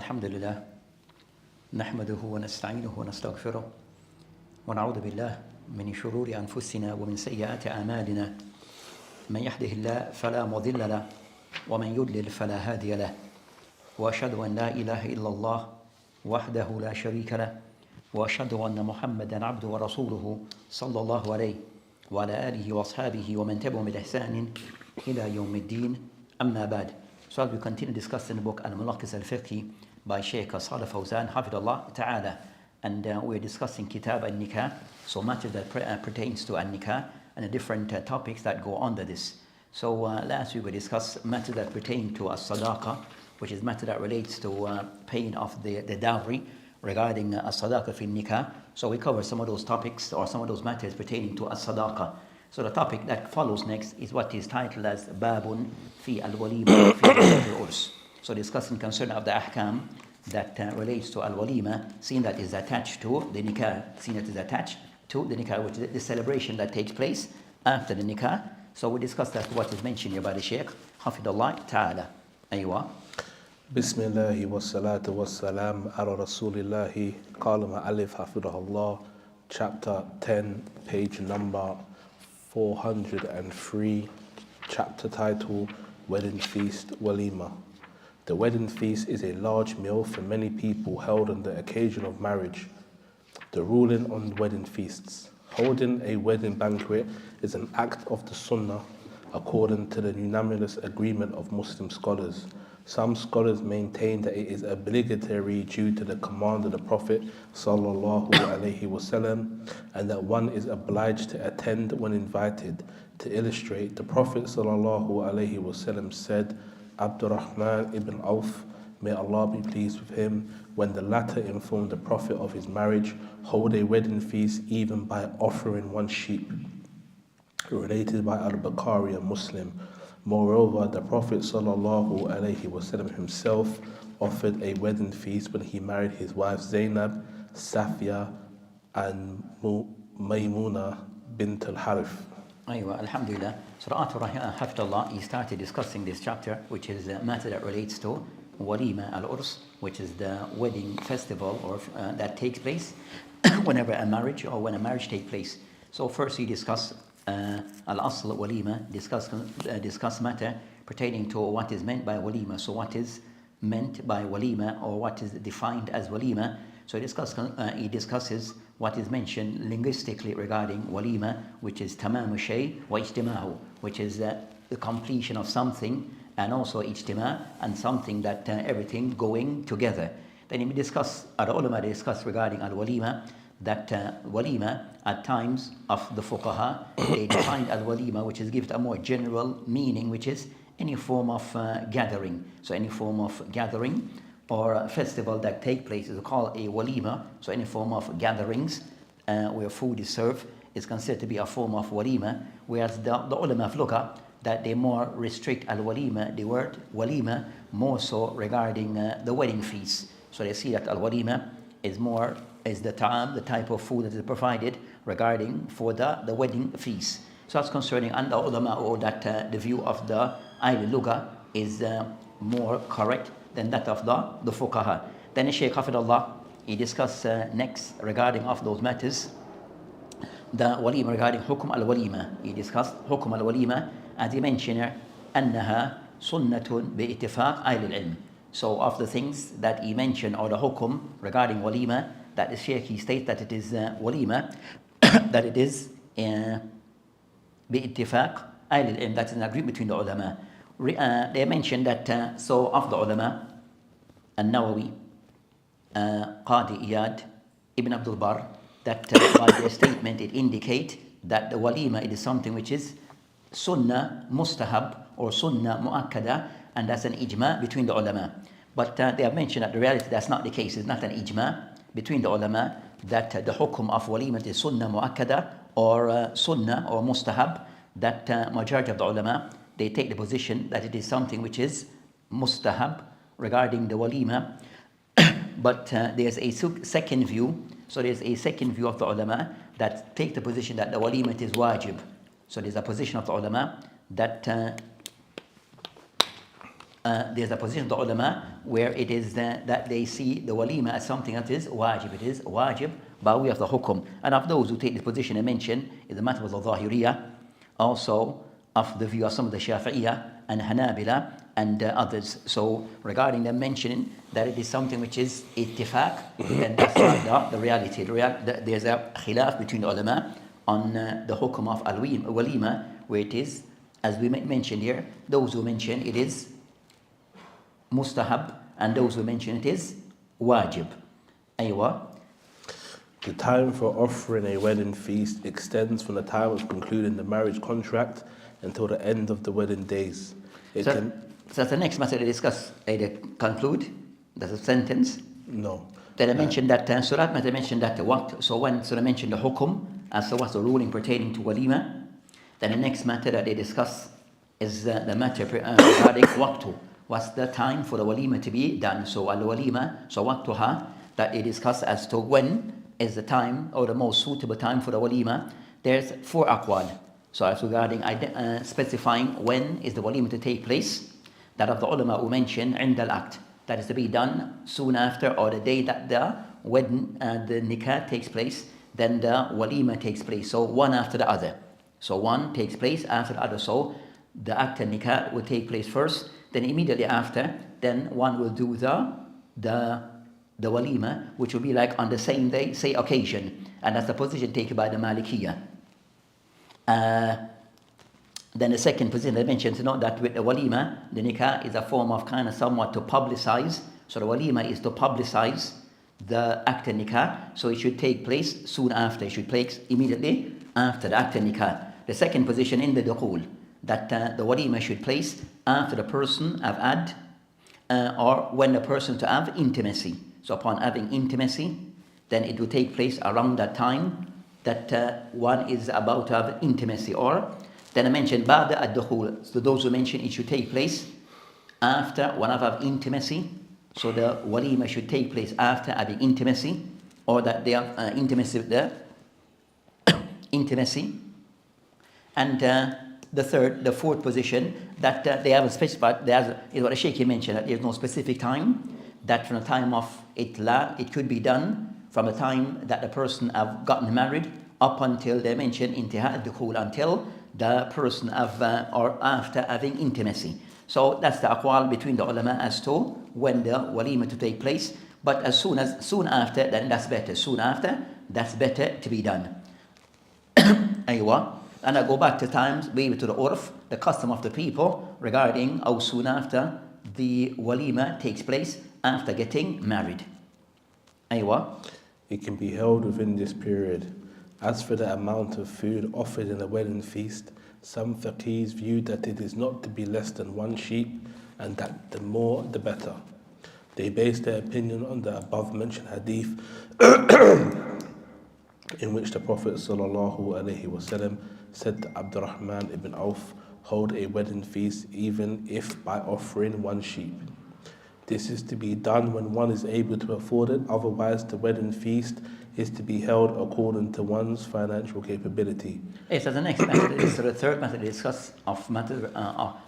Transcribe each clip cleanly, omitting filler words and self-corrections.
الحمد لله نحمده ونستعينه ونستغفره ونعوذ بالله من شرور أنفسنا ومن سيئات أعمالنا من يهده الله فلا مضل له ومن يضلل فلا هادي له وأشهد أن لا إله إلا الله وحده لا شريك له وأشهد أن محمدا عبده ورسوله صلى الله عليه وعلى آله وأصحابه ومن تبعهم بإحسان إلى يوم الدين أما بعد. So as we continue discussing the book Al-Mulaqis Al-Fiqhi by Shaykh Salih Fawzan Hafidullah Ta'ala, and we're discussing Kitab Al-Nikah, so matters that pertains to Al-Nikah and the different topics that go under this. So last week we discussed matters that pertain to As-Sadaqa, which is matter that relates to paying off the dowry regarding As-Sadaqa fi Nikah. So we covered some of those topics or some of those matters pertaining to As-Sadaqa. So the topic that follows next is what is titled as Babun fi al-Walimah fi al-Urs. So discussing concern of the ahkam that relates to al-Walimah, seeing that is attached to the Nikah, seeing that is attached to the Nikah, which is the celebration that takes place after the Nikah. So we discussed that what is mentioned here by the Shaykh Hafidullah Ta'ala. Aywa. Bismillah wa salatu wa salam ala Rasulillahi qala ma'alif hafidahullah, chapter 10, page number 403, chapter title, Wedding Feast Walimah. The wedding feast is a large meal for many people held on the occasion of marriage. The ruling on wedding feasts. Holding a wedding banquet is an act of the Sunnah according to the unanimous agreement of Muslim scholars. Some scholars maintain that it is obligatory due to the command of the Prophet sallallahu alaihi wasallam, and that one is obliged to attend when invited. To illustrate, the Prophet sallallahu alaihi wasallam said, Abdurrahman ibn Auf, may Allah be pleased with him, when the latter informed the Prophet of his marriage, hold a wedding feast even by offering one sheep. Related by Al-Bukhari, a Muslim. Moreover, the Prophet sallallahu alaihi wasallam himself offered a wedding feast when he married his wives Zainab, Safia, and Maymuna bint al-Harith. Aywa, alhamdulillah. So the author Hafidullah, he started discussing this chapter, which is a matter that relates to Walimah al-Urs, which is the wedding festival or that takes place whenever a marriage or when a marriage takes place. So first he discussed Al-Asl Walimah, discuss matter pertaining to what is meant by Walimah. So what is meant by Walimah, or what is defined as Walimah. So he discusses what is mentioned linguistically regarding Walimah, which is Tamamu Shay wa Ijtimahu, which is the completion of something, and also Ijtima, and something that everything going together. Then he discuss, Al-Ulama discuss regarding Al-Walimah, that Walimah at times of the Fuqaha, they define Al-Walimah, which is given a more general meaning, which is any form of gathering. So any form of gathering or a festival that take place is called a Walimah. So any form of gatherings where food is served is considered to be a form of Walimah, whereas the ulama of Luqa, that they more restrict Al-Walimah, the word Walimah, more so regarding the wedding feast. So they see that Al-Walimah is the type of food that is provided regarding for the wedding feast. So that's concerning, and the ulama, or that the view of the Ahl Lugha is more correct than that of the Fuqaha. Then Shaykh Hafidullah, he discussed next regarding of those matters, the Walimah, regarding Hukum al-Walimah. He discussed Hukum al-Walimah, as he mentioned here, أنها سنة باتفاق أهل العلم. So of the things that he mentioned, or the Hukum regarding Walimah, that the Shaykh, he states that it is Walimah, that it is باتفاق أهل العلم, that's an agreement between the ulama. They mentioned that so of the ulama, An-Nawawi, Qadi Iyad, Ibn Abdul Barr, that by their statement it indicate that the Walimah, it is something which is Sunnah Mustahab or Sunnah Mu'akkada, and that's an ijma between the ulama. But they have mentioned that the reality that's not the case. It's not an ijma between the ulama that the hukum of Walimah is Sunnah Mu'akkada or Sunnah or Mustahab, that majority of the ulama, they take the position that it is something which is Mustahab regarding the Walimah. But there's a second view. So there's a second view of the ulama that take the position that the Walimah is wajib. So there's a position of the ulama that there's a position of the ulama where it is that they see the walima as something that is wajib. It is wajib by way of the hukum. And of those who take this position I mentioned is the matter of the Zahiriyah, also of the view of some of the Shafi'iyah and Hanabila and others. So regarding them mentioning that it is something which is ittifaq, then that's not the reality. There's a khilaf between the ulama on the hukum of al-walima, where it is, as we mentioned here, those who mention it is mustahab, and those who mention it is wajib. Aywa. The time for offering a wedding feast extends from the time of concluding the marriage contract until the end of the wedding days. So that's the next matter to discuss. They conclude. That's a sentence. No. Then I mentioned that, so that matter mentioned that what, so when I mentioned the hukum, as to what's the ruling pertaining to walima, then the next matter that they discuss is the matter regarding waqtu. What's the time for the walima to be done? So al-walima, so waqtuha, that they discuss as to when is the time or the most suitable time for the walima. There's 4 aqwal. So as regarding specifying when is the walima to take place, that of the ulama who mentioned عند العقد, that is to be done soon after or the day that the wedding, the nikah takes place, then the walima takes place. So one after the other. So one takes place after the other. So the act and nikah will take place first, then immediately after, then one will do the walima, which will be like on the same day, same occasion. And that's the position taken by the Malikiyah. Then the second position I mentioned, to note that with the walima, the nikah is a form of kind of somewhat to publicize. So the walima is to publicize the act and nikah. So it should take place soon after. It should take place immediately after the act and nikah. The second position in the dukhul, that the walima should place after the person have had or when the person to have intimacy. So upon having intimacy, then it will take place around that time that one is about to have intimacy. Or then I mentioned ba'da ad-dukhul. So those who mention it should take place after one have intimacy. So the walima should take place after having intimacy, or that they have intimacy with the intimacy. And the fourth position, that they have a specified, is what the Shaykh mentioned, that there's no specific time, that from the time of itla, it could be done from the time that the person have gotten married up until they mention intiha ad-dukhul, until the person have or after having intimacy. So that's the aqwal between the ulama as to when the walima to take place. But as soon after, then that's better. Soon after, that's better to be done. Aywa. And I go back to times, maybe to the urf, the custom of the people regarding how soon after the walima takes place after getting married. Aywa. It can be held within this period. As for the amount of food offered in a wedding feast, some faqirs view that it is not to be less than 1 sheep, and that the more the better. They base their opinion on the above mentioned hadith in which the Prophet ﷺ said to Abdurrahman ibn Auf, hold a wedding feast even if by offering 1 sheep. This is to be done when one is able to afford it, otherwise the wedding feast is to be held according to one's financial capability. Yes, so the next method is the third method to discuss of matter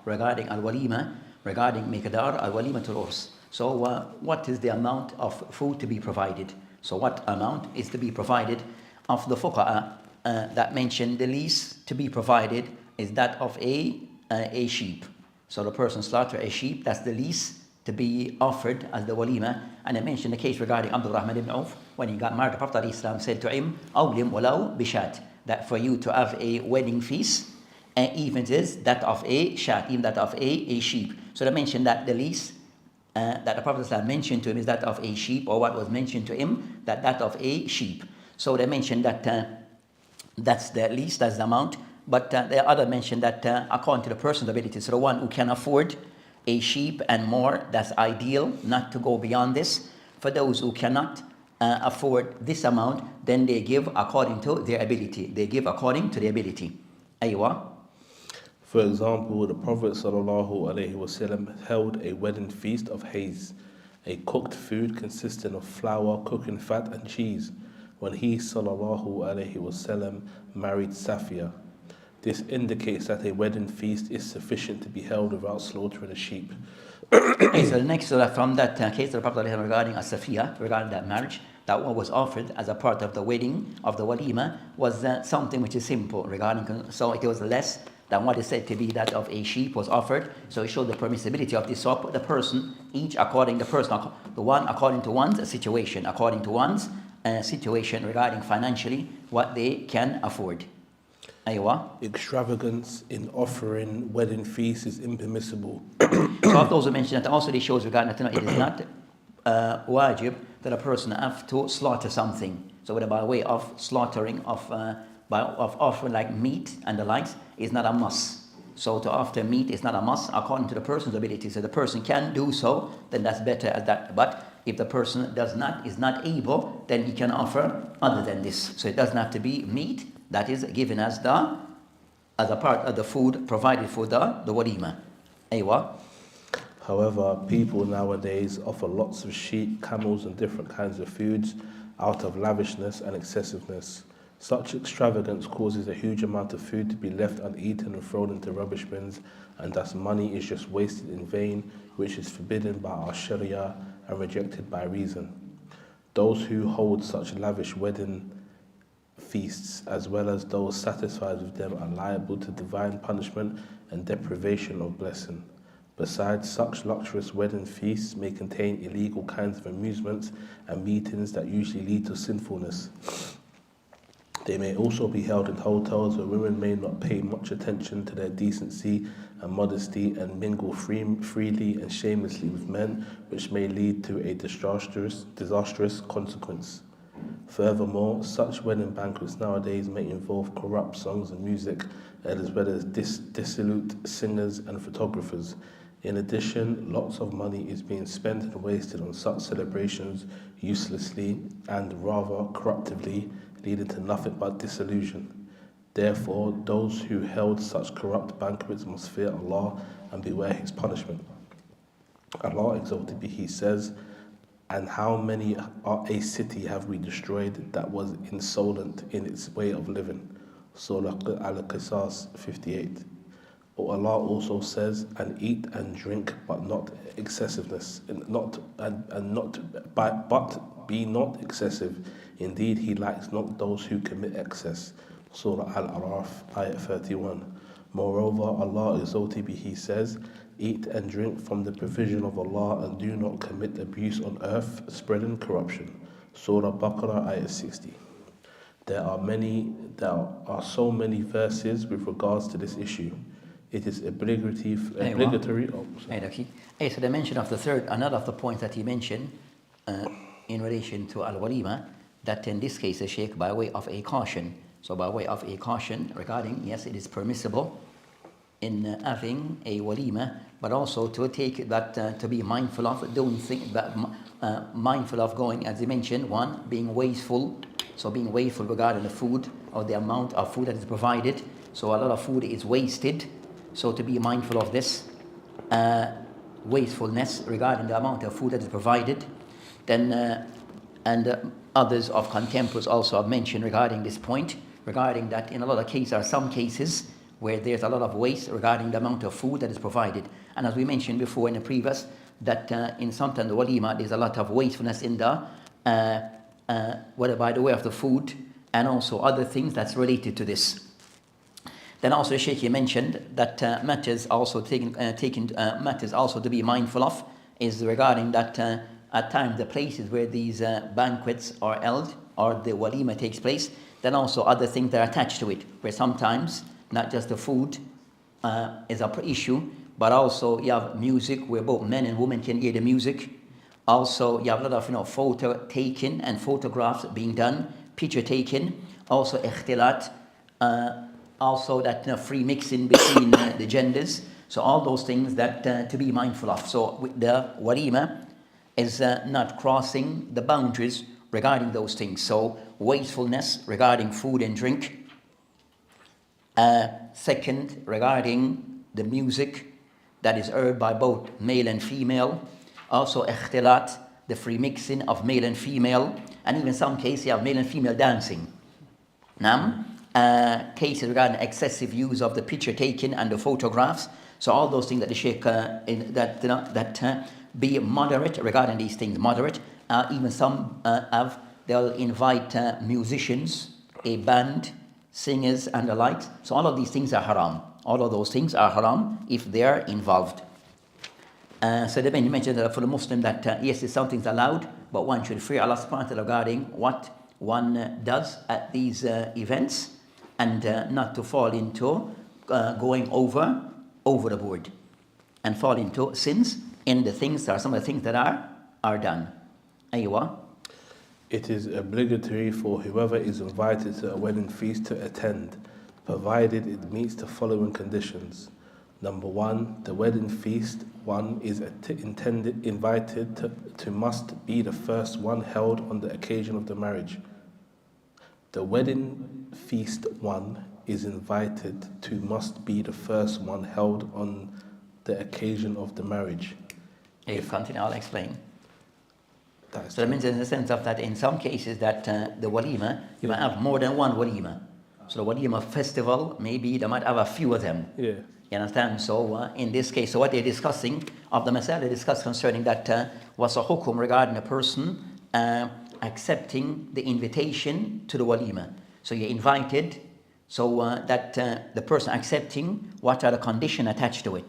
regarding al-walima, regarding miqdar al-walima tul-urs. So what is the amount of food to be provided? So what amount is to be provided? Of the fuqaha that mentioned the least to be provided is that of a sheep. So the person slaughter a sheep, that's the least to be offered as the walima. And I mentioned the case regarding Abdurrahman ibn Auf, when he got married, the Prophet ﷺ said to him, awlim walau bishat, that for you to have a wedding feast, and even it is that of a shat, even that of a sheep. So they mentioned that the least that the Prophet ﷺ mentioned to him is that of a sheep, or what was mentioned to him, that of a sheep. So they mentioned that that's the least, that's the amount. But the other mentioned that according to the person's ability, so the one who can afford a sheep and more, that's ideal, not to go beyond this. For those who cannot afford this amount, then they give according to their ability. They give according to their ability. Aywa. For example, the Prophet ﷺ held a wedding feast of haze, a cooked food consisting of flour, cooking fat and cheese, when he ﷺ married Safia. This indicates that a wedding feast is sufficient to be held without slaughtering a sheep. Okay, so the next from that case of the Prophet regarding as-safiya, regarding that marriage, that what was offered as a part of the wedding of the walima was something which is simple regarding, so it was less than what is said to be that of a sheep was offered. So it showed the permissibility of this. So the person, each according the one according to one's situation, regarding financially what they can afford. Aywa. Extravagance in offering wedding feasts is impermissible. So of those who mentioned that, also this shows regarding that it is not wajib that a person have to slaughter something. So whether by way of slaughtering of offering like meat and the likes is not a must. So to offer meat is not a must according to the person's ability. So the person can do so, then that's better as that. But if the person is not able, then he can offer other than this. So it doesn't have to be meat that is given as a part of the food provided for the walima. Aywa. However, people nowadays offer lots of sheep, camels, and different kinds of foods out of lavishness and excessiveness. Such extravagance causes a huge amount of food to be left uneaten and thrown into rubbish bins, and thus money is just wasted in vain, which is forbidden by our Sharia and rejected by reason. Those who hold such lavish wedding feasts, as well as those satisfied with them, are liable to divine punishment and deprivation of blessing. Besides, such luxurious wedding feasts may contain illegal kinds of amusements and meetings that usually lead to sinfulness. They may also be held in hotels where women may not pay much attention to their decency and modesty and mingle freely and shamelessly with men, which may lead to a disastrous consequence. Furthermore, such wedding banquets nowadays may involve corrupt songs and music, as well as dissolute singers and photographers. In addition, lots of money is being spent and wasted on such celebrations uselessly and rather corruptively, leading to nothing but disillusion. Therefore, those who held such corrupt banquets must fear Allah and beware His punishment. Allah exalted be He says, "And how many a city have we destroyed that was insolent in its way of living?" Surah Al-Qisas 58. But Allah also says, "And eat and drink, but not excessiveness, but be not excessive. Indeed, He likes not those who commit excess." Surah Al-Araf, Ayat 31. Moreover, Allah exalted be He says, "Eat and drink from the provision of Allah and do not commit abuse on earth, spreading corruption." Surah Baqarah, Ayat 60. There are so many verses with regards to this issue. It is obligatory. So the mention of the third, another of the points that he mentioned in relation to al-walima, that in this case, the Shaykh, by way of a caution. So by way of a caution regarding, yes, it is permissible in having a walima, but also to take that, to be mindful of doing things, mindful of going, as he mentioned, one, being wasteful. So being wasteful regarding the food or the amount of food that is provided. So a lot of food is wasted. So to be mindful of this wastefulness regarding the amount of food that is provided. Then others of contemporaries also have mentioned regarding this point, regarding that in a lot of cases, there are some cases where there's a lot of waste regarding the amount of food that is provided. And as we mentioned before in the previous, that in sometimes the walima, there's a lot of wastefulness in the, whether by the way of the food and also other things that's related to this. Then also the Shaykh mentioned that matters also matters also to be mindful of is regarding that at times the places where these banquets are held or the walima takes place, then also other things that are attached to it, where sometimes not just the food is an issue, but also you have music where both men and women can hear the music. Also you have a lot of photo taken and photographs being done, picture taken, also ikhtilat, also that free mixing between the genders. So all those things that to be mindful of. So with the walima is not crossing the boundaries regarding those things. So wastefulness regarding food and drink. Second, regarding the music that is heard by both male and female. Also ikhtilat, the free mixing of male and female. And even some cases you have male and female dancing. Now, cases regarding excessive use of the picture taking and the photographs. So all those things that the Sheikh, be moderate regarding these things, moderate. Even some they'll invite musicians, a band, singers and the like. So all of these things are haram. All of those things are haram if they are involved. So the you mentioned that for the Muslim that yes, some things allowed, but one should fear Allah subhanahu wa ta'ala regarding what one does at these events, and not to fall into going over the board and fall into sins in the things that are some of the things that are done. Aywa. It is obligatory for whoever is invited to a wedding feast to attend, provided it meets the following conditions. Number 1, the wedding feast one is invited to must be the first one held on the occasion of the marriage. The wedding feast one is invited to must be the first one held on the occasion of the marriage. If continue, I'll explain. So that means in the sense of that in some cases that the walimah, you might have more than one walimah. So the walimah festival, maybe they might have a few of them. Yeah. You understand? So in this case, so what they're discussing of the masala, they discuss concerning that was a hukum regarding a person accepting the invitation to the walimah. So you're invited, so that the person accepting, what are the conditions attached to it?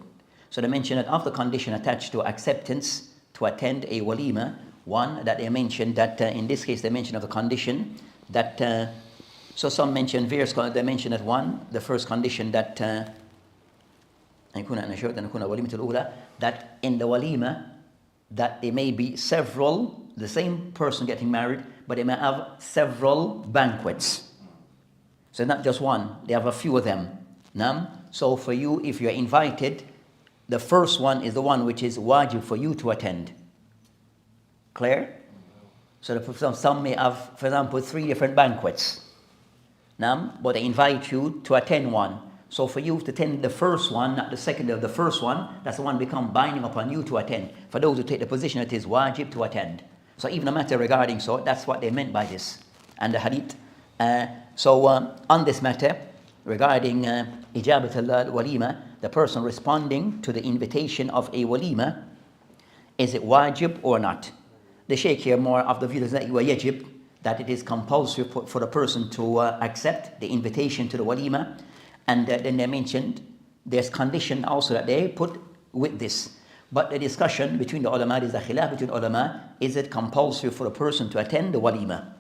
So they mention that of the condition attached to acceptance to attend a walimah, one that they mentioned that in this case they mention of the condition that so some mention various, they mention that one, the first condition that that in the walima that there may be several, the same person getting married, but they may have several banquets. So not just one, they have a few of them. So for you, if you're invited, the first one is the one which is wajib for you to attend. Clear? So some may have, for example, 3 different banquets. But they invite you to attend one. So for you to attend the first one, not the second of the first one, that's the one become binding upon you to attend. For those who take the position, it is wajib to attend. So even a matter regarding so, that's what they meant by this. And the hadith. On this matter, regarding ijabat al-walima, the person responding to the invitation of a walima, is it wajib or not? The Shaykh here more of the view that you are yajib, that it is compulsory for the person to accept the invitation to the walima. And then they mentioned there's condition also that they put with this. But the discussion between the ulama is the khilaf between ulama, is it compulsory for a person to attend the walima?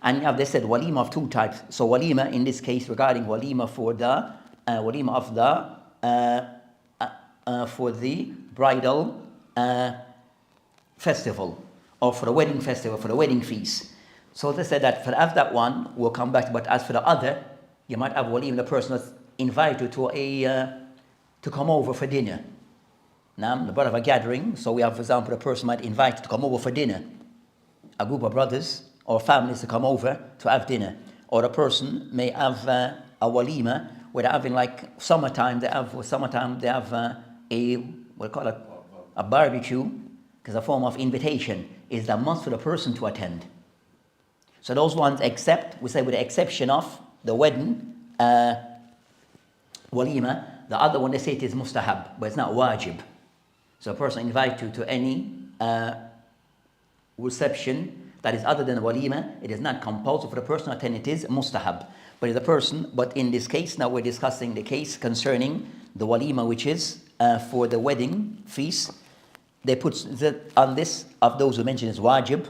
And they said walima of 2 types. So walima in this case regarding walima for the walima of for the bridal festival, or for the wedding festival, for the wedding feast. So they said that for that one we'll come back, but as for the other, you might have walima, the person that's invited to come over for dinner. Now, the part of a gathering, so we have, for example, a person might invite to come over for dinner. A group of brothers or families to come over to have dinner. Or a person may have a walima where they're having like summertime, they have a barbecue, because a form of invitation is the must for the person to attend. So those ones except, we say with the exception of the wedding walima, the other one they say it is mustahab, but it's not wajib. So a person invites you to any reception that is other than walima, it is not compulsory for the person to attend, it is mustahab. But in this case, now we're discussing the case concerning the walima, which is for the wedding feast. They put on this of those who mention is wajib,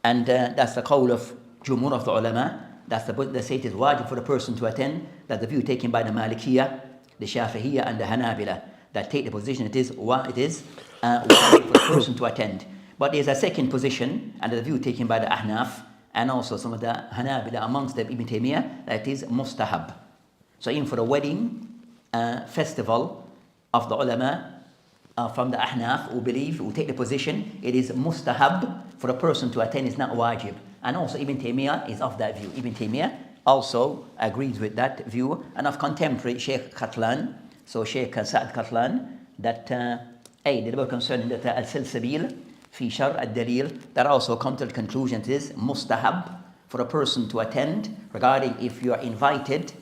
and that's the qawl of jumhur of the ulama. That's they say it is wajib for the person to attend. That's the view taken by the Malikiyah, the Shafi'iyah, and the Hanabila, that take the position it is wajib for the person to attend. But there's a second position, and the view taken by the Ahnaf, and also some of the Hanabila amongst them, Ibn Taymiyyah, that is mustahab. So even for the wedding festival of the ulama from the Ahnaf, who take the position, it is mustahab for a person to attend, is not wajib. And also Ibn Taymiyyah is of that view. Ibn Taymiyyah also agrees with that view. And of contemporary Sheikh Qatlan, so Sheikh Sa'ad Qatlan, that they were concerning that al-Silsabil fi Shar al-Dalil, that also come to the conclusion it is mustahab for a person to attend regarding if you are invited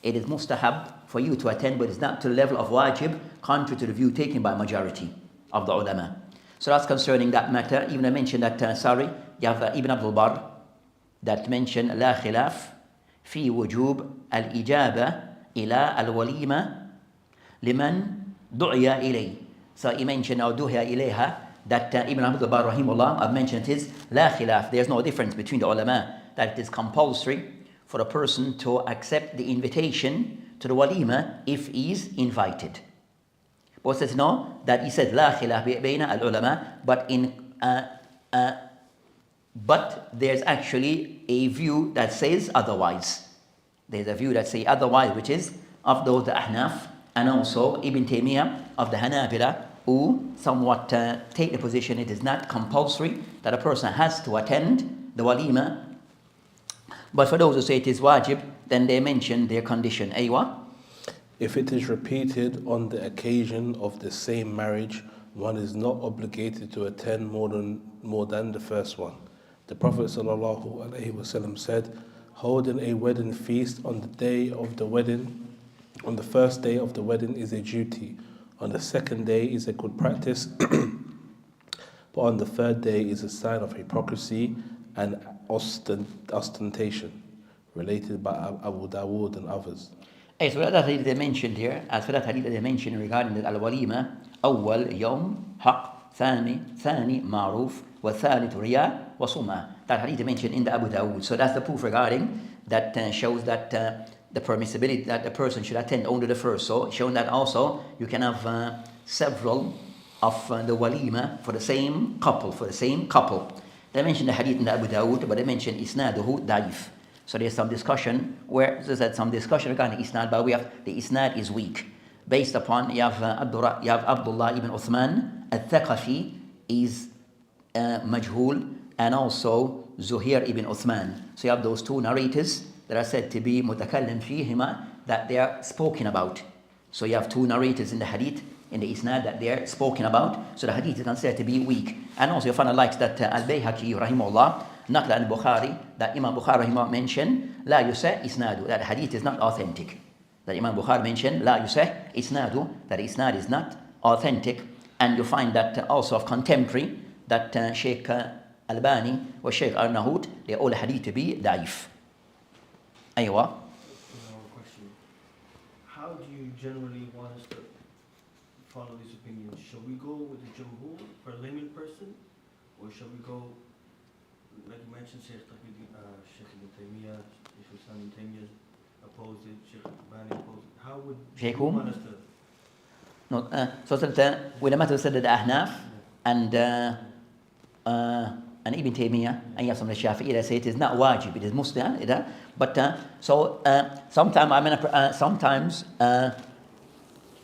it is mustahab for you to attend, but it's not to the level of wajib, contrary to the view taken by majority of the ulama. So that's concerning that matter. Even I mentioned that, you have Ibn Abdul Barr that mentioned لا خلاف في وجوب الإجابة إلى الوليمة لمن دعي إليه. So he mentioned أو دعي إليها, that Ibn Abdul Barr rahimahullah I've mentioned is لا خلاف. There's no difference between the ulama that it is compulsory for a person to accept the invitation to the walima if he is invited. But says no, that he said لا خلاف بين العلماء, but there's actually a view that says otherwise. There's a view that says otherwise, which is of those the Ahnaf and also Ibn Taymiyyah of the Hanabila, who somewhat take the position it is not compulsory that a person has to attend the walima. But for those who say it is wajib, then they mention their condition. Aywa? If it is repeated on the occasion of the same marriage, one is not obligated to attend more than the first one. The Prophet ﷺ said, holding a wedding feast on the day of the wedding, on the first day of the wedding is a duty. On the second day is a good practice, but on the third day is a sign of hypocrisy and ostentation, related by Abu Dawood and others. So that hadith they mentioned here, as for that hadith they mentioned regarding the al-walima, أول يوم حق, ثاني معروف, والثالث رياء وصمة. That hadith they mentioned in the Abu Dawood. So that's the proof regarding that shows that the permissibility that the person should attend only the first. So showing that also you can have several of the walima for the same couple. They mentioned the hadith in the Abu Dawood, but they mentioned isnaduhu da'if. So there's some discussion regarding isnad, but the isnad is weak. Based upon, you have Abdullah ibn Uthman al-Thaqafi is majhul, and also Zuhair ibn Uthman. So you have those two narrators that are said to be mutakallim fihima, that they are spoken about. So you have two narrators in the hadith, in the isnad, that they are spoken about. So the hadith is considered to be weak. And also you find likes that al-Bayhaqi rahimahullah, Naql al-Bukhari, that Imam Bukhari rahimahullah mentioned la yusah isnadu, that hadith is not authentic. That Imam Bukhari mentioned la yusah isnadu, that isnad is not authentic. And you find that also of contemporary, that Sheikh Albani or Sheikh Arnahout, they all hadith to be da'if. Aywa. Question. How do you generally want us to follow these opinions? Shall we go with the Jumhur for a layman person? Or shall we go, like you mentioned, Sheikh Ibn Taymiyyah, Sheikh Islam Ibn Taymiyyah opposed it, Sheikh Albani opposed it. How would Sheikh you want us to? No, so that ulama said the Ahnaf and Ibn Taymiyyah and you have some of the Shafi'i that say it is not wajib, it is muslim. But sometimes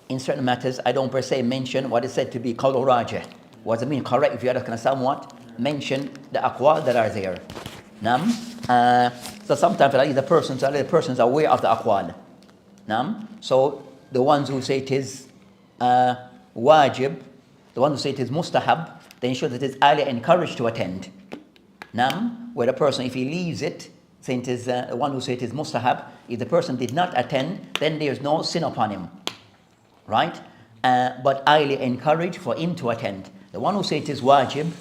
in certain matters I don't per se mention what is said to be qawl rajih. What does it mean? Correct, if you are somewhat mention the aqwal that are there. So sometimes the persons are aware of the aqwal. So the ones who say it is wajib, the ones who say it is mustahab, they ensure that it is highly encouraged to attend. Where the person, if he leaves it, saying it is the one who says it is mustahab, if the person did not attend, then there is no sin upon him, right? But highly encouraged for him to attend. The one who says it is wajib,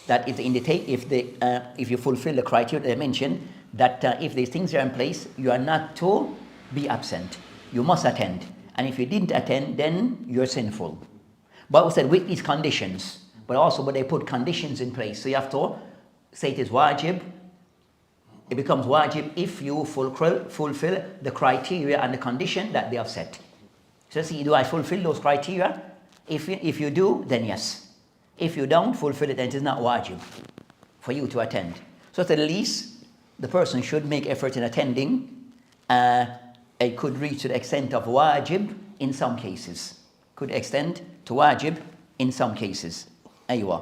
that is if you fulfill the criteria they mentioned, that if these things are in place, you are not to be absent. You must attend. And if you didn't attend, then you're sinful. But we said with these conditions, but they put conditions in place. So you have to say it is wajib. It becomes wajib if you fulfill the criteria and the condition that they have set. So see, do I fulfill those criteria? If you do, then yes. If you don't fulfill it, then it is not wajib for you to attend. So at least the person should make effort in attending. It could reach to the extent of wajib in some cases. Could extend to wajib in some cases. Aywa.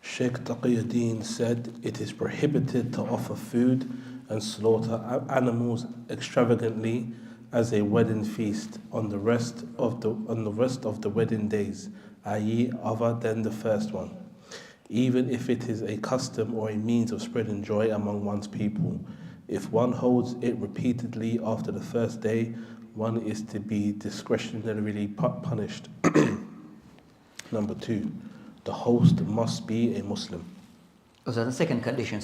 Sheikh Taqiyuddin said it is prohibited to offer food and slaughter animals extravagantly as a wedding feast on the rest of the wedding days, i.e. other than the first one, even if it is a custom or a means of spreading joy among one's people. If one holds it repeatedly after the first day, one is to be discretionarily punished. Number 2, the host must be a Muslim. So the second condition,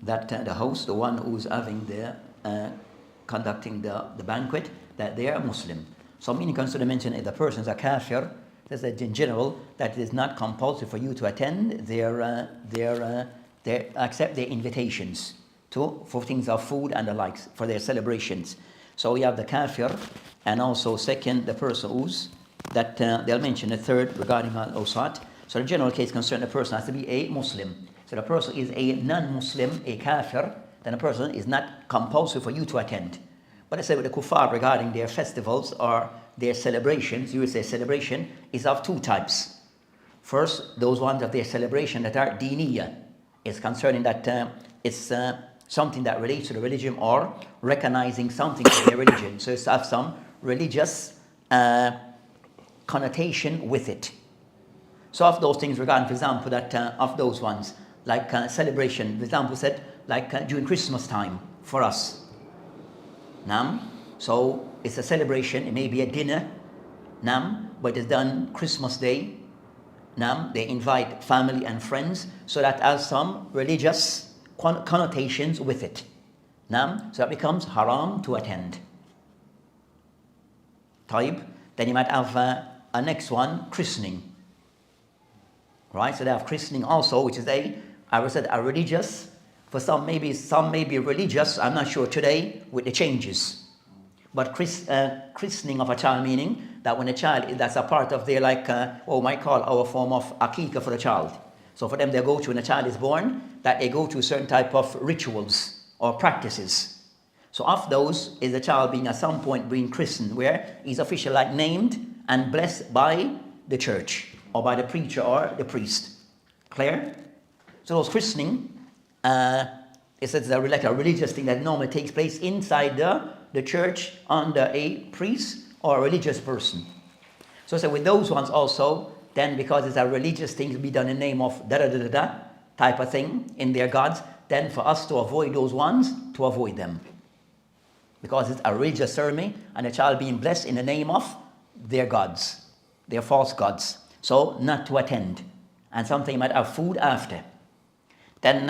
that the host, the one who's having conducting the banquet, that they are Muslim. So meaning consider mention if the person is a kafir, that's that in general that it is not compulsory for you to attend they accept their invitations for things of food and the likes for their celebrations. So we have the kafir, and also second the person who's that they'll mention the third regarding al-awsat. So the general case concern the person has to be a Muslim. So the person is a non-Muslim, a kafir, then the person is not compulsory for you to attend. But I say with the kuffar regarding their festivals or their celebrations, you would say celebration is of two types. First, those ones of their celebration that are diniya, is concerning that it's something that relates to the religion or recognizing something to their religion. So it's have some religious connotation with it. So of those things regarding, for example, that of those ones, like celebration, for example, said like during Christmas time for us. So it's a celebration, it may be a dinner, but it's done Christmas Day. They invite family and friends, so that has some religious connotations with it. So that becomes haram to attend. Taib. Then you might have a next one, christening. Right? So they have christening also, which is a religious. For some may be religious, I'm not sure today with the changes. But christening of a child, meaning that when a child, that's a part of their what we might call our form of akika for the child. So for them, they go to when a child is born, that they go to certain type of rituals or practices. So of those is the child being at some point being christened, where he's officially named and blessed by the church or by the preacher or the priest. Clear? So those christening, it's a religious thing that normally takes place inside the church under a priest or a religious person. So with those ones also, then because it's a religious thing to be done in the name of da-da-da-da-da type of thing in their gods, then for us to avoid those ones, to avoid them. Because it's a religious ceremony and a child being blessed in the name of their gods, their false gods. So not to attend. And something might have food after. Then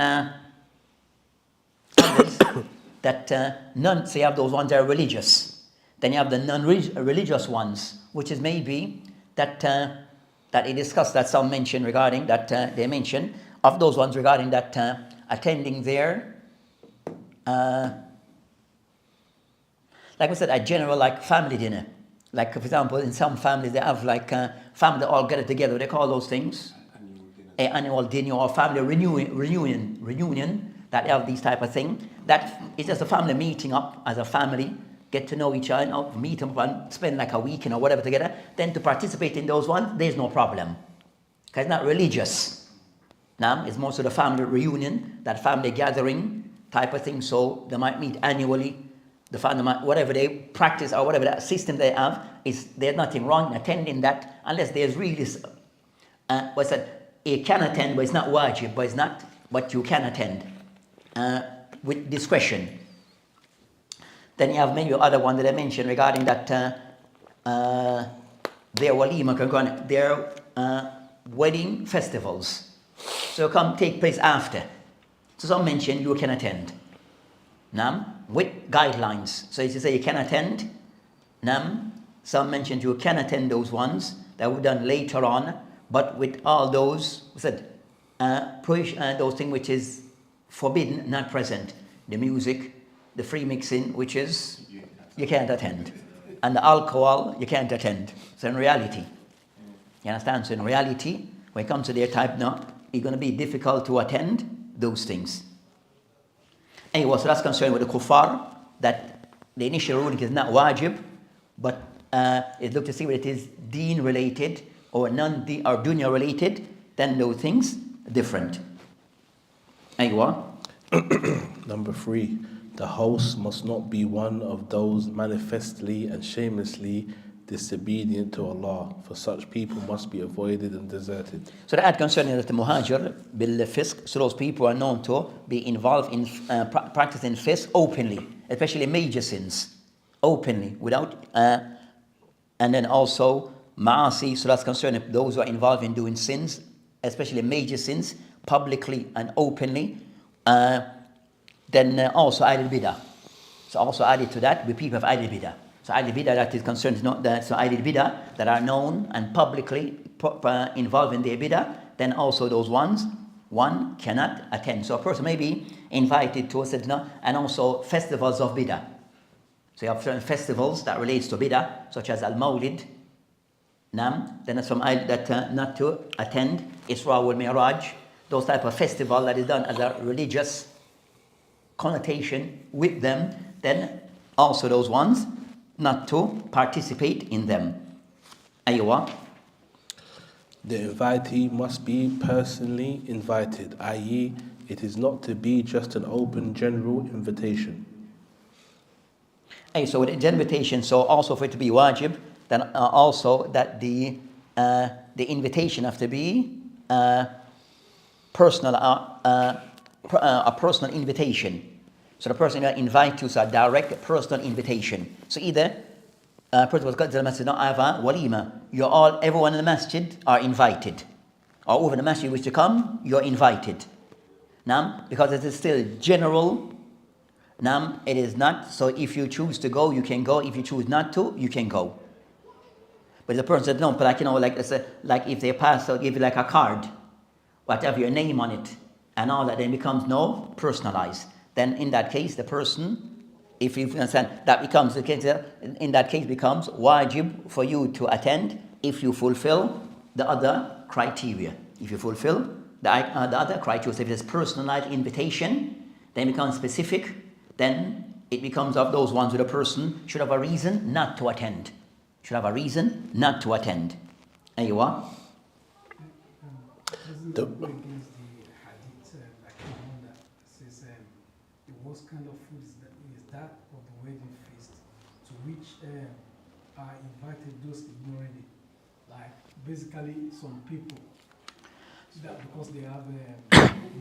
that none, so you have those ones that are religious. Then you have the non-religious ones, which is maybe that it discussed that some mention regarding that they mention of those ones regarding that attending their like we said, a general family dinner. Like for example, in some families they have family that all get together. They call those things annual dinner or family reunion. That have these type of thing. That is just a family meeting up as a family, get to know each other, meet them and spend a weekend or whatever together. Then to participate in those ones, there's no problem. Because it's not religious. It's more so the family reunion, that family gathering type of thing. So they might meet annually. The family might, whatever they practice or whatever that system they have, there's nothing wrong in attending that unless there's really you can attend, but it's not wajib, but you can attend. With discretion. Then you have maybe other one that I mentioned regarding that their Walimah, their wedding festivals. So come take place after. So some mention you can attend. With guidelines. So if you say you can attend, some mention you can attend those ones that were done later on, but with all those those things which is forbidden, not present. The music, the free mixing, which is you can't attend. And the alcohol, you can't attend. So in reality, you understand? So in reality, when it comes to their type now, it's going to be difficult to attend those things. Anyway, so that's concerned with the kuffar, that the initial ruling is not wajib, but it looked to see whether it is deen related or non-deen or dunya related, then those things different. Anyway. Number 3, the host must not be one of those manifestly and shamelessly disobedient to Allah, for such people must be avoided and deserted. So the ayat concerning that the muhajir bil fisk, so those people are known to be involved in practicing fisk openly, especially major sins, openly, without, and then also ma'asi, so that's concerning those who are involved in doing sins, especially major sins, publicly and openly. Then also added bidah. So also added to that, the people have added bidah. So added bidah that is concerned is not that. So added bidah that are known and publicly involved in their bidah, then also those ones one cannot attend. So a person may be invited to a and also festivals of bidah. So you have certain festivals that relates to bidah, such as al-Mawlid. Then there's some that not to attend, Isra wal Mi'raj, those type of festival that is done as a religious connotation with them, then also those ones not to participate in them. Aywa. The invitee must be personally invited, i.e., it is not to be just an open general invitation. So with the invitation, so also for it to be wajib, then also that the invitation have to be personal, a personal invitation. So the person that invite you is a direct personal invitation. So either person was got to the masjid, no, I have a walimah. Everyone in the masjid are invited. Or over the masjid wish to come, you're invited. Now, because it is still general, now it is not. So if you choose to go, you can go. If you choose not to, you can go. But the person said no, but like if they pass, they'll give you like a card, whatever your name on it, and all that, then becomes no personalized. Then in that case, the person, if you understand, that becomes the case. In that case, becomes wajib for you to attend if you fulfill the other criteria. If you fulfill the other criteria, so if it's personalized invitation, then it becomes specific. Then it becomes of those ones where the person should have a reason not to attend. Should have a reason not to attend. Aywa. What kind of food is that of the wedding feast, to which are invited those ignoring it? Like basically some people that because they have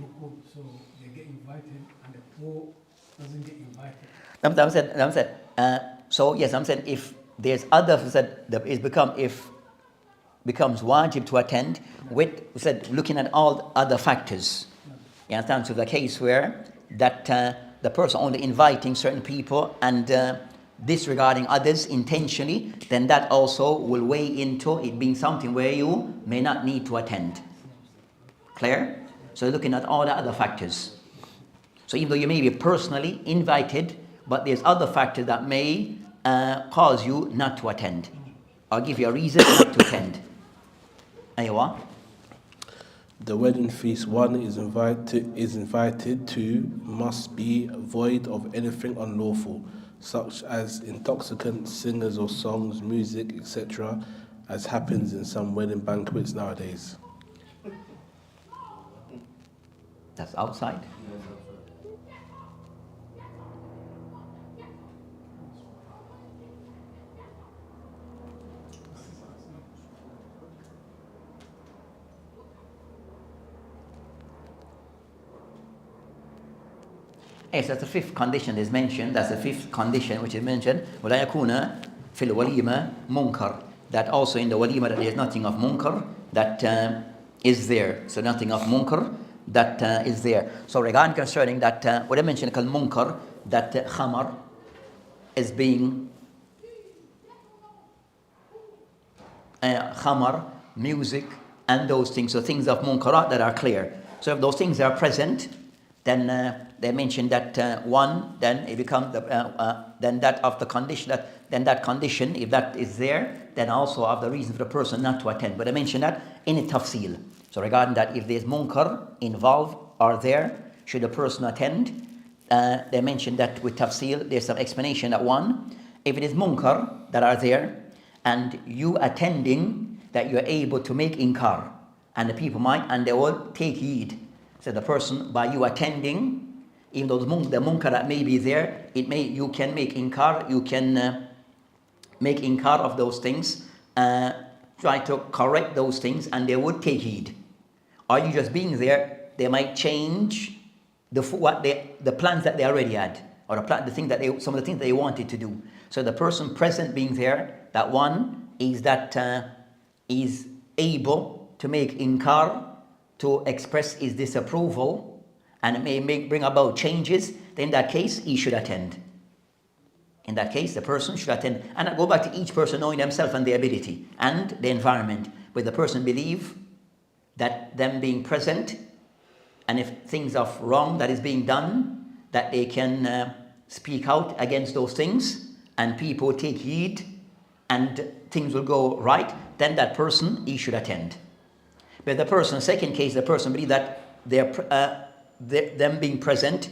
local, so they get invited, and the poor doesn't get invited. So yes, I'm saying if there's others that becomes wajib to attend with looking at all other factors. You understand? So the case where that the person only inviting certain people and disregarding others intentionally, then that also will weigh into it being something where you may not need to attend. Clear? So looking at all the other factors. So even though you may be personally invited, but there's other factors that may cause you not to attend. I'll give you a reason not to attend. Aywa. The wedding feast one is invited to must be void of anything unlawful, such as intoxicants, singers or songs, music, etc., as happens in some wedding banquets nowadays. That's outside. Yes, that's the fifth condition is mentioned. That's the fifth condition which is mentioned. وَلَا يَكُونَ فِي الْوَلِيمَةِ مُنْكَرٍ. That also in the walimah that there is nothing of munkar that is there. So nothing of munkar that is there. So regarding concerning that, what I mentioned called munkar, that khamar is being khamar, music, and those things. So things of munkarat that are clear. So if those things are present, then they mentioned that one, then it becomes then that of the condition that condition, if that is there, then also of the reason for the person not to attend. But I mentioned that in a tafsil. So regarding that, if there's munkar involved or there, should a person attend? They mentioned that with tafsil, there's some explanation that one, if it is munkar that are there, and you attending, that you're able to make inkar, and the people might, and they will take heed. So the person, by you attending, even though the munkar that may be there, you can make inkar, you can make inkar of those things, try to correct those things, and they would take heed. Are you just being there? They might change the plans that they already had, or some of the things that they wanted to do. So the person present being there, that one is is able to make inkar, to express his disapproval, and it may bring about changes. Then in that case, he should attend. In that case, the person should attend. And I go back to each person knowing themselves and their ability and the environment, where the person believe that them being present, and if things are wrong that is being done, that they can speak out against those things, and people take heed, and things will go right, then that person, he should attend. But the person, second case, the person believe that them being present,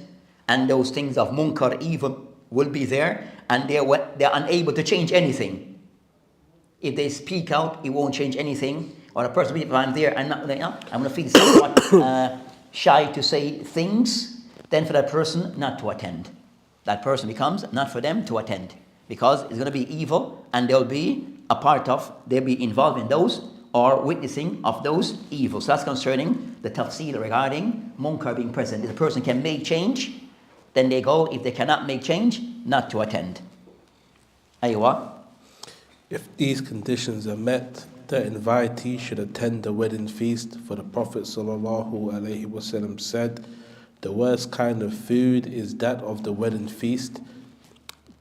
and those things of munkar, evil, will be there, and they're unable to change anything. If they speak out, it won't change anything. Or a person, if I'm there, I'm going to feel somewhat shy to say things, then for that person not to attend. That person becomes not for them to attend, because it's going to be evil, and they'll be involved in those, or witnessing of those evils. So that's concerning the tafsil regarding munkar being present. If the person can make change, then they go. If they cannot make change, not to attend. Aywa. If these conditions are met, the invitee should attend the wedding feast, for the Prophet ﷺ said, "The worst kind of food is that of the wedding feast,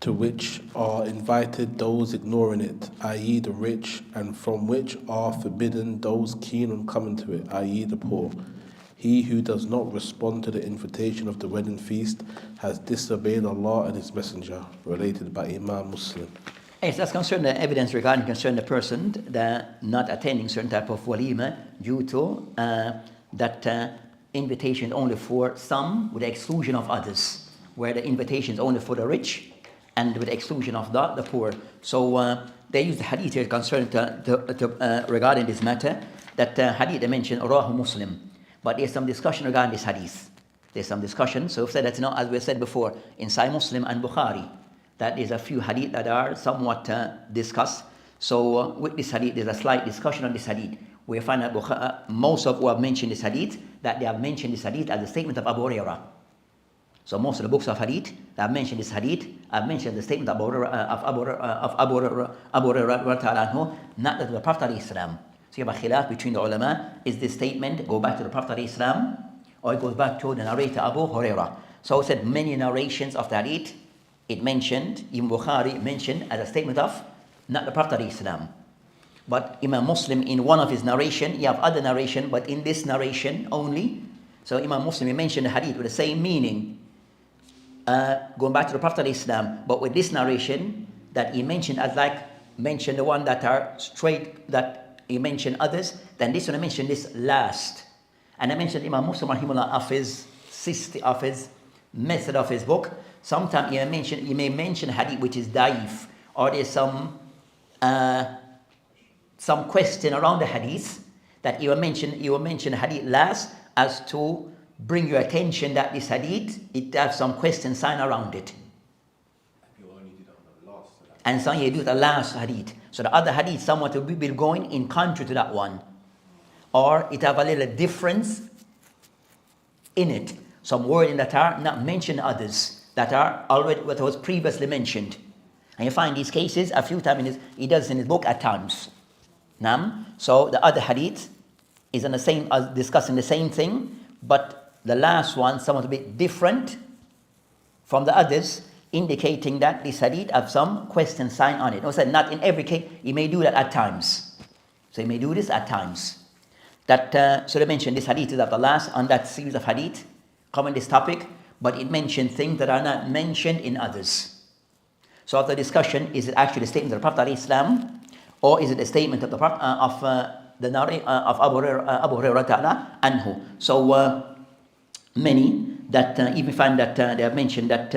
to which are invited those ignoring it, i.e. the rich, and from which are forbidden those keen on coming to it, i.e. the poor. He who does not respond to the invitation of the wedding feast has disobeyed Allah and His Messenger," related by Imam Muslim. Yes, that's concerning the evidence regarding the person that not attending certain type of walimah due to that invitation only for some, with the exclusion of others, where the invitation is only for the rich and with the exclusion of the poor. So they use the hadith here concerning regarding this matter, that hadith they mentioned, Rawahu Muslim. But there's some discussion regarding this hadith. There's some discussion. So we've said that, as we said before, in Sahih Muslim and Bukhari, that there's a few hadith that are somewhat discussed. So with this hadith, there's a slight discussion on this hadith. We find that most of who have mentioned this hadith, that they have mentioned this hadith as a statement of Abu Hurairah. So most of the books of hadith that have mentioned this hadith have mentioned the statement of Abu Hurairah, not that of the Prophet ﷺ. So you have a khilaf between the ulama. Is this statement go back to the Prophet ﷺ, or it goes back to the narrator Abu Hurairah? So it said many narrations of the hadith, it mentioned, Imam Bukhari mentioned as a statement of not the Prophet ﷺ. But Imam Muslim, in one of his narration, you have other narration, but in this narration only, so Imam Muslim, he mentioned the hadith with the same meaning, going back to the Prophet ﷺ, but with this narration that he mentioned as mentioned the one that are straight, that he mentioned others, then this one I mentioned this last. And I mentioned Imam Muslim rahimahullah of his method of his book. Sometimes he may mention hadith which is daif, or there's some question around the hadith that you will mention hadith last, as to bring your attention that this hadith, it has some question sign around it. And some you do the last hadith. So the other hadith somewhat will be going in contrary to that one, or it have a little difference in it. Some words that are not mentioned, others that are already what was previously mentioned. And you find these cases a few times he does in his book at times. So the other hadith is on the same, discussing the same thing, but the last one somewhat a bit different from the others, indicating that this hadith have some question sign on it. No, said not in every case. He may do that at times. So he may do this at times. That so they mentioned this hadith is of the last on that series of hadith covering this topic, but it mentioned things that are not mentioned in others. So of the discussion, is it actually a statement of the Prophet ﷺ, or is it a statement of the Prophet of Abu Hurairah ta'ala anhu? So many that even find that they have mentioned that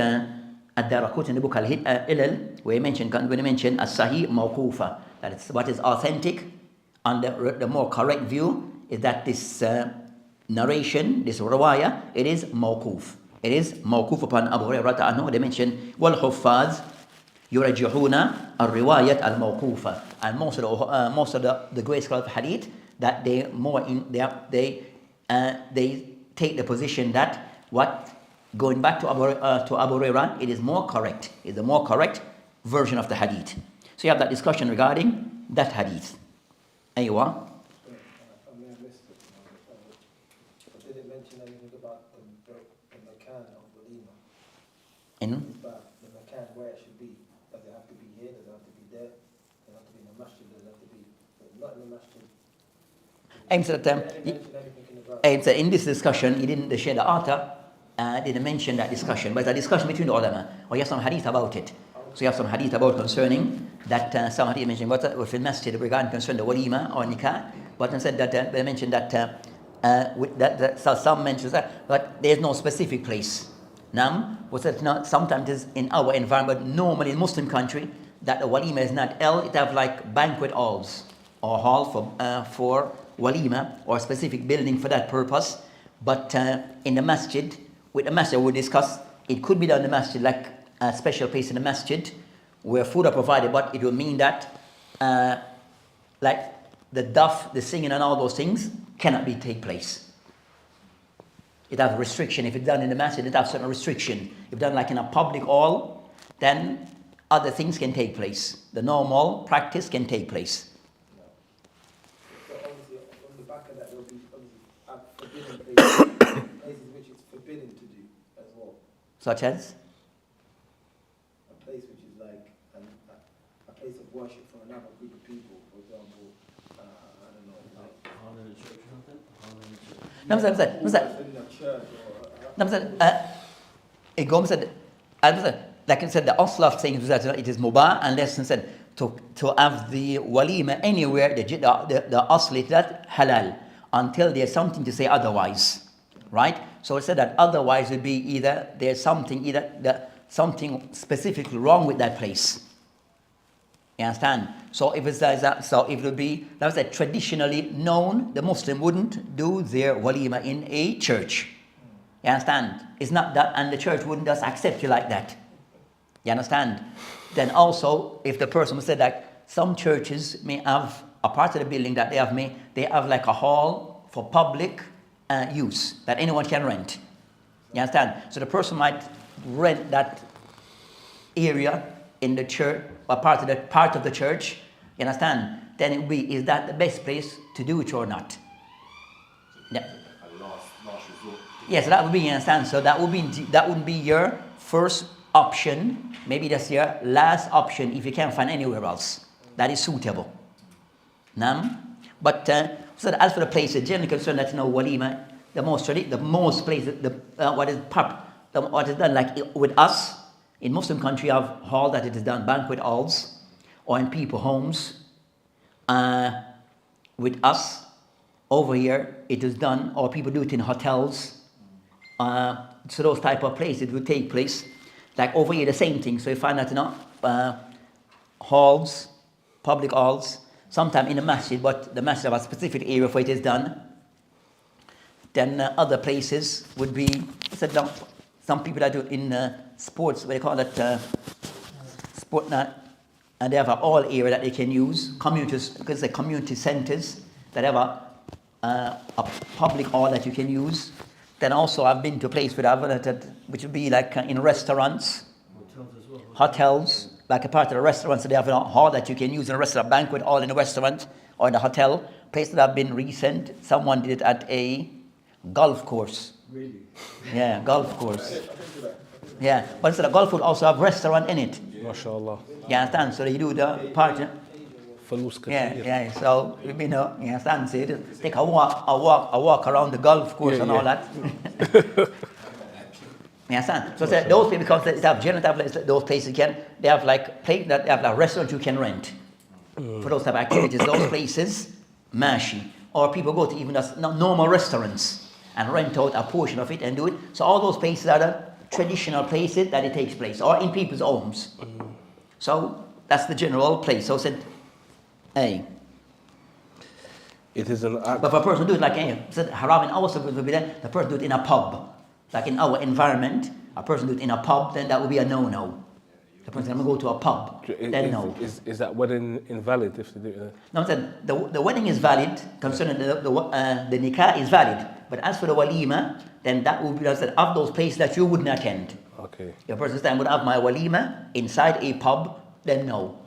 Ad-Daraqutni in the book Al-Ilal, where when he mentioned as-Sahih mawqufa, that is what is authentic, and the more correct view is that this narration, this rawaya, it is mawquf. It is mawquf upon Abu Hurairah anhu. They mention wal huffaz, يرجحون الرواية الموقوفة. And most of the great scholars of hadith, that they take the position that what going back to Abu Hurairah, it is more correct. It's the more correct version of the hadith. So you have that discussion regarding that hadith. Aywa. I may have missed it. But did it mention anything about the makan of Walimah? In About the makan, where it should be. Does it have to be here? Does it have to be there? Does it have to be in the masjid? Does it have to be not in the masjid? In this discussion, he didn't share the author, didn't mention that discussion, but it's a discussion between the ulama. Or you have some hadith about it. So you have some hadith about concerning that some hadith mentioned what with the masjid regarding concern the walima or nikah. But they said that they mentioned that so some mentions that, but there's no specific place. Now, was that not sometimes is in our environment, normally in Muslim country, that the walima is not held. It have like banquet halls or hall for walima or a specific building for that purpose. But in the masjid, with the masjid we discuss, it could be done in the masjid like a special place in the masjid where food are provided, but it will mean that like the duff, the singing and all those things cannot take place. It has a restriction. If it's done in the masjid, it has certain restriction. If done like in a public hall, then other things can take place. The normal practice can take place. So obviously on the back of that there will be forbidden places, places which it's forbidden to do as well. Such as? A place which is like a place of worship for another group of people, for example, I don't know, like Hall in the church or something? Hall in the church. No, in a church or like I said, the asl of things is that it is mubah, unless I said to have the walima anywhere, the asl is that halal, until there's something to say otherwise, right? So it said that otherwise would be either there's something something specifically wrong with that place. You understand? So if it's that, so if it would be, that was traditionally known, the Muslim wouldn't do their walima in a church. You understand? It's not that, and the church wouldn't just accept you like that. You understand? Then also, if the person said that some churches may have a part of the building that they have like a hall for public use that anyone can rent. You understand? So the person might rent that area in the church, or part of the church. You understand? Then it would be, is that the best place to do it or not? Yeah. Last resort. Yes, that would be, you understand? So that would be your first option. Maybe that's your last option if you can't find anywhere else that is suitable. But so as for the place, the general concern that walima, the most place, what is done like with us in Muslim country, you have hall that it is done banquet halls, or in people homes. With us over here, it is done, or people do it in hotels. So those type of places it will take place. Like over here, the same thing. So you find that halls, public halls, sometimes in the masjid, but the masjid have a specific area for it is done. Then other places would be, some people that do in sports, what they call it, sport, and they have an all area that they can use, communities, because they're community centers that have a public hall that you can use. Then also I've been to a place which would be like in restaurants, Hotels as well. hotels, like a part of the restaurant, so they have a hall that you can use in a restaurant, banquet hall in a restaurant or in a hotel. Place that I've been recent, someone did it at a golf course. Really? Yeah, golf course. Yeah, but instead of golf would also have restaurant in it. MashaAllah. You understand? So you do the party. Falus Yeah. So you understand? So you take a walk around the golf course and all that. You understand? So those people because they have general those places they have like place that they have like restaurants you can rent for those type of activities. Those places, mashi, or people go to even normal restaurants and rent out a portion of it and do it. So all those places are the traditional places that it takes place, or in people's homes. So that's the general place. So said, hey. It is an act. But if a person do it like said haram in our circles would be then the person do it in a pub. Like in our environment, a person do it in a pub, then that would be a no-no. The person will go to a pub. Then no. Is that wedding invalid if they do it? No, I'm saying the wedding is valid, concerning the nikah is valid. But as for the walima, then that will be of those places that you wouldn't attend. Okay. If a person says, I'm going to have my walima inside a pub, then no.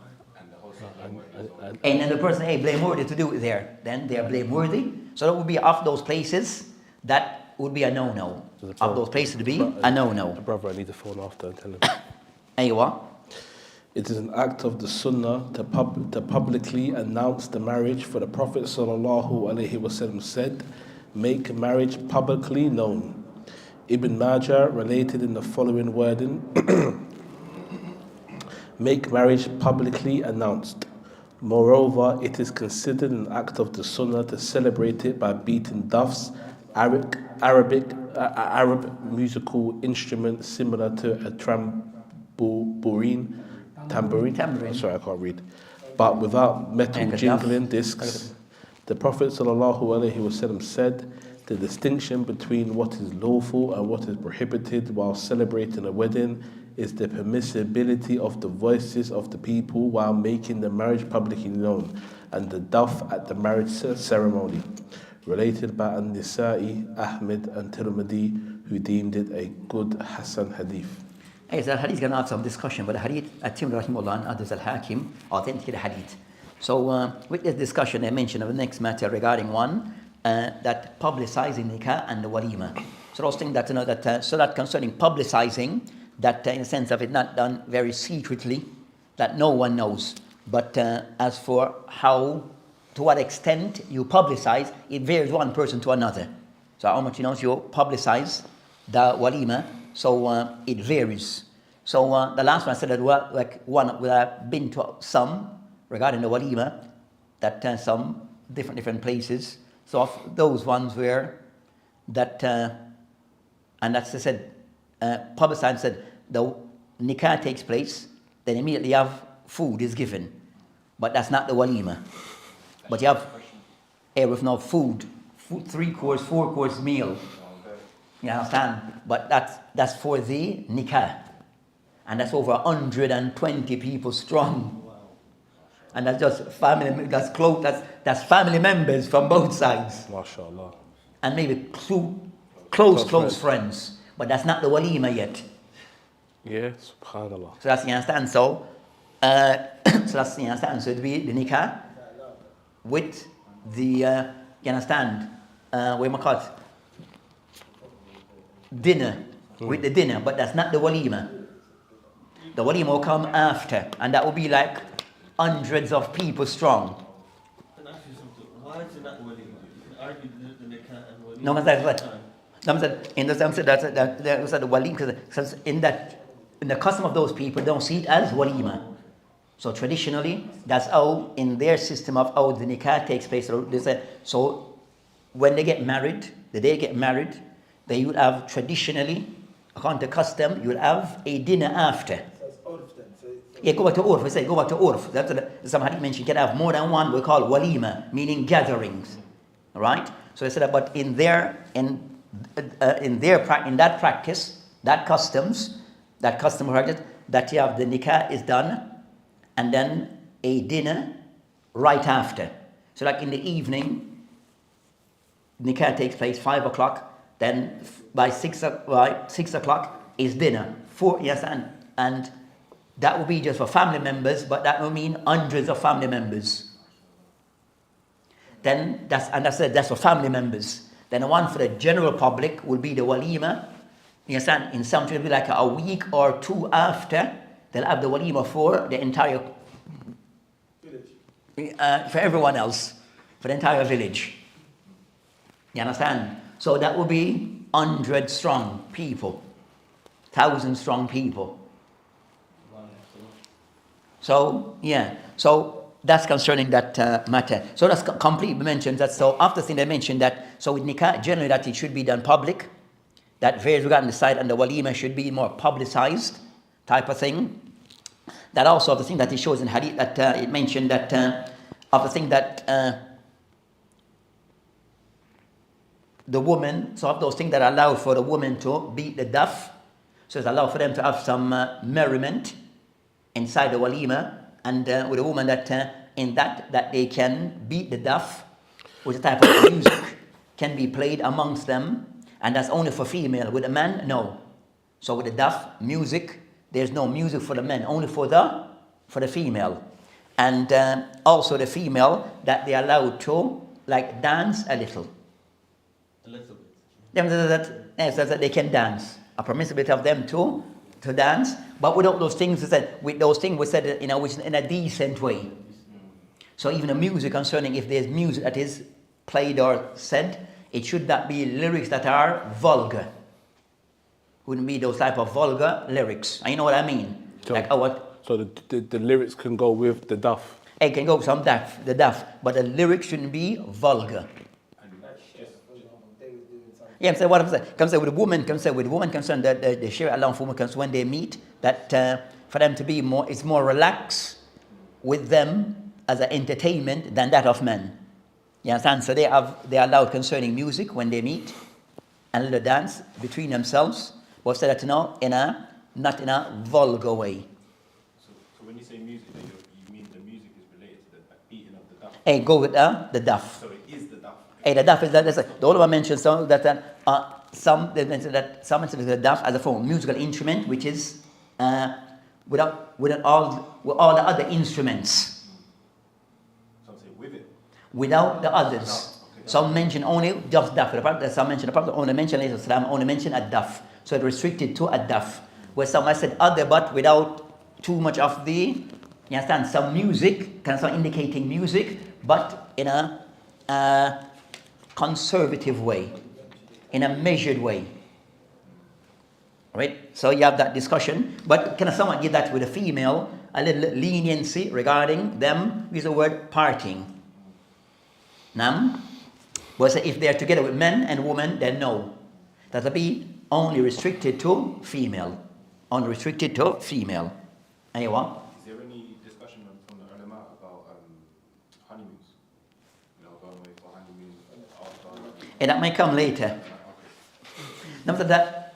And then the person, hey, blameworthy to do it there, then they are blameworthy. So that would be of those places, that would be a no-no. Of those places to be a no-no. Brother, I need the phone after and tell him. Aywa. It is an act of the Sunnah to publicly announce the marriage, for the Prophet ﷺ said, make marriage publicly known. Ibn Majah related in the following wording, make marriage publicly announced. Moreover, it is considered an act of the Sunnah to celebrate it by beating duffs, Arab musical instrument similar to a tambourine. Sorry, I can't read. But without metal jingling discs. The Prophet ﷺ said, the distinction between what is lawful and what is prohibited while celebrating a wedding is the permissibility of the voices of the people while making the marriage publicly known, and the duff at the marriage ceremony. Related by An-Nisa'i, Ahmed and Tirmidhi, who deemed it a good Hasan hadith. Yes, the hadith is going to have some discussion, but the hadith, At-Tirmidhi rahimahullah and others al-Hakim authenticated hadith. So with this discussion, they mentioned of the next matter regarding one, that publicizing nikah and the walima. So those things that, so that concerning publicizing, that in a sense of it not done very secretly, that no one knows. But as for how, to what extent you publicize, it varies one person to another. So how much you publicize the walima, so it varies. So the last one I said that like one will have been to some regarding the walima, that some different places. So of those ones where that, and that's I said, publicized said the nikah takes place, then immediately you have food is given, but that's not the walima. But you have with no food, 3-course, 4-course meal. You understand? But that's for the nikah, and that's over 120 people strong. And that's just family. That's close. That's family members from both sides. MashaAllah. And maybe close friends. But that's not the walima yet. Yeah, subhanallah. So that's the understand. So that's the understand. So it'd be the nikah with the you understand? What am I call it? Dinner. With the dinner, but that's not the walima. The walima will come after, and that will be like hundreds of people strong. Can I ask you something? Why is it not walima? You can argue the nikah and walima. No, that's what. In the sense that the walima, because in the custom of those people, they don't see it as walima. So traditionally, that's how in their system of how the nikah takes place. They say, so when they get married, the day they get married, they would have traditionally, according to custom, you would have a dinner after. Yeah, go back to urf. We say go back to urf. That's some hadith mentioned. You can have more than one. We call walima, meaning gatherings. All right. So they said that, but in that practice, that custom practice, that you have the nikah is done, and then a dinner right after. So like in the evening, nikah takes place 5 o'clock. Then by 6 o'clock is dinner. And that will be just for family members, but that will mean hundreds of family members. Then that's for family members. Then the one for the general public will be the walima. You understand? In some it will be like a week or 2 after, they'll have the walima for the entire village. For everyone else, for the entire village. You understand? So that will be 100 strong people, 1,000 strong people. So yeah, so that's concerning that matter. So that's completely mentioned. That so after thing they mentioned that so with nikah generally that it should be done public. That varies regarding the side, and the walima should be more publicized type of thing. That also the thing that it shows in hadith that it mentioned that of the thing that the woman, so of those things that allow for the woman to beat the duff, so it's allowed for them to have some merriment. inside the Walimah, and with a woman that that they can beat the duff, which is a type of music can be played amongst them, and that's only for female. With a man, no. So with the duff music, there's no music for the men, only for the female. And also the female that they are allowed to like dance a little. A little bit. That they can dance. A permissibility of them to dance, but without those things. With those things, we said which in a decent way. So even the music concerning, if there's music that is played or said, it should not be lyrics that are vulgar. Wouldn't be those type of vulgar lyrics. And you know what I mean? So, like what? So the lyrics can go with the duff. It can go some the duff, but the lyrics shouldn't be vulgar. Yeah, so what I'm saying, comes with a woman, concerned that the Sharia allow for women when they meet, that for them to be more, it's more relaxed with them as an entertainment than that of men. You understand? So they are allowed concerning music when they meet, and a little dance between themselves, but said that not in a vulgar way. So when you say music, you mean the music is related to the beating of the duff? Hey, go with the duff. So it is the duff. Hey, the duff is that. The ulama mentioned some they mentioned that some mentioned the duff as a form of musical instrument, which is without all the other instruments. Some say with it. Without the others. Okay. Some mention only just duff. Some mention the Prophet only mentioned Islam only mentioned a duff. So it restricted to a duff. Where some I said other, but without too much of the. You understand? Some music, kind of some indicating music, but in a conservative way, in a measured way. Right? So you have that discussion, but can someone give that with a female a little leniency regarding them? Use the word partying. Nam? But if they are together with men and women, then no. That'll be only restricted to female. Only restricted to female. Anyone? Is there any discussion from the ulama about honeymoons? Going away for honeymoons after. And that might come later. Now that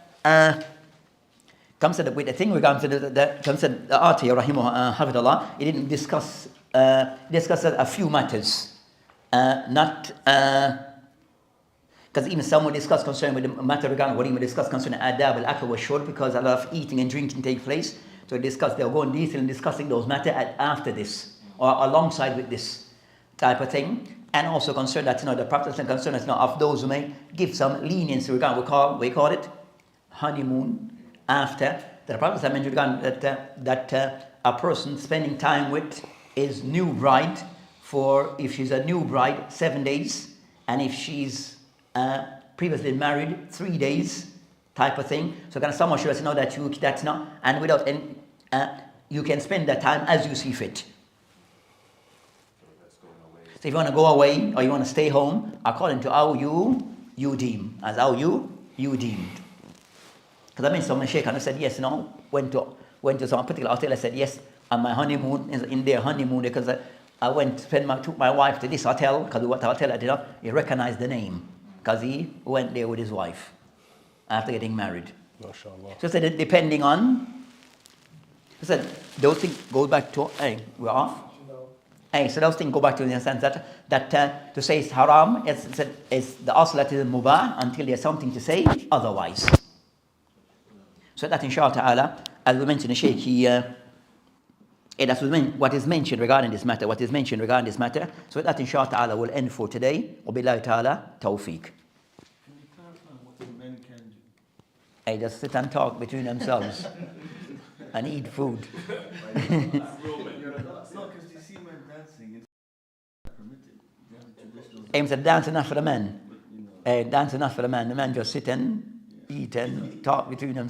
comes to with the thing regarding the author Rahimah Hafidullah, he didn't discuss a few matters. Not because even some will discuss concerning with the matter regarding what he will discuss concerning adab al-akl wa shurb, because a lot of eating and drinking take place. So they'll go in detail in discussing those matters after this or alongside with this type of thing. And also concern that the Prophet is concerned of those who may give some leniency regarding we call it honeymoon after the Prophet mentioned that a person spending time with his new bride for, if she's a new bride, 7 days, and if she's previously married, 3 days, type of thing. So kind of someone should know that that's not, and without any, you can spend that time as you see fit. So if you want to go away or you want to stay home, according to how you deem, as how you deemed. Because I mean, some sheikh and I said yes, went to some particular hotel. I said yes, on my honeymoon, in their honeymoon, because I took my wife to this hotel, because what hotel I did, he recognized the name, because he went there with his wife after getting married. MashaAllah. So I said, depending on, I said, those things go back to, hey, we're off? So those things go back to the sense that to say it's haram, it's the asl that is mubah until there's something to say otherwise. So that inshallah ta'ala, as we mentioned, the Shaykh, that's what is mentioned regarding this matter, so that inshallah ta'ala will end for today. Wabillahi ta'ala tawfiq. Can you clarify what the men can do? Just sit and talk between themselves and eat food. No, because you see men dancing, it's permitted. They have a traditional. Said dance enough for the men. Dance enough for the men. The men just sit and eat and talk between themselves.